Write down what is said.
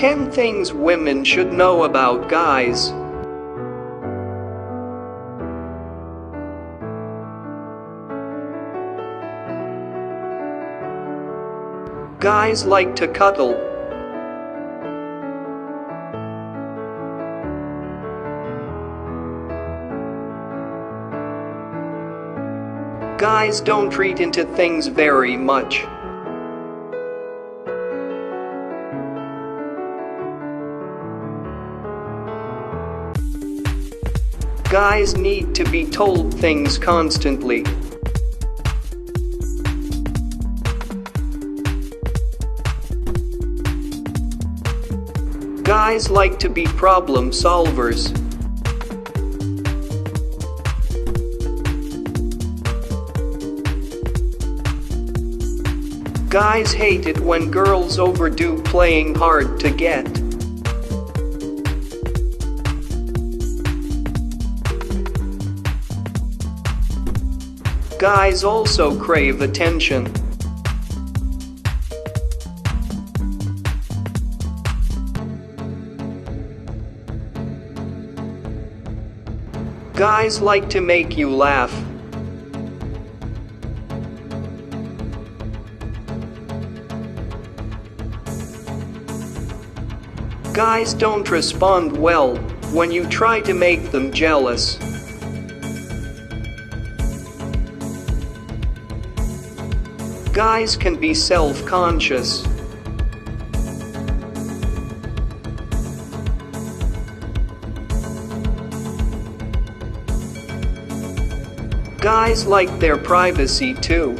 10 things women should know about guys. Guys like to cuddle. Guys don't read into things very much. Guys need to be told things constantly. Guys like to be problem solvers. Guys hate it when girls overdo playing hard to get. Guys also crave attention. Guys like to make you laugh. Guys don't respond well when you try to make them jealous. Guys can be self-conscious. Guys like their privacy too.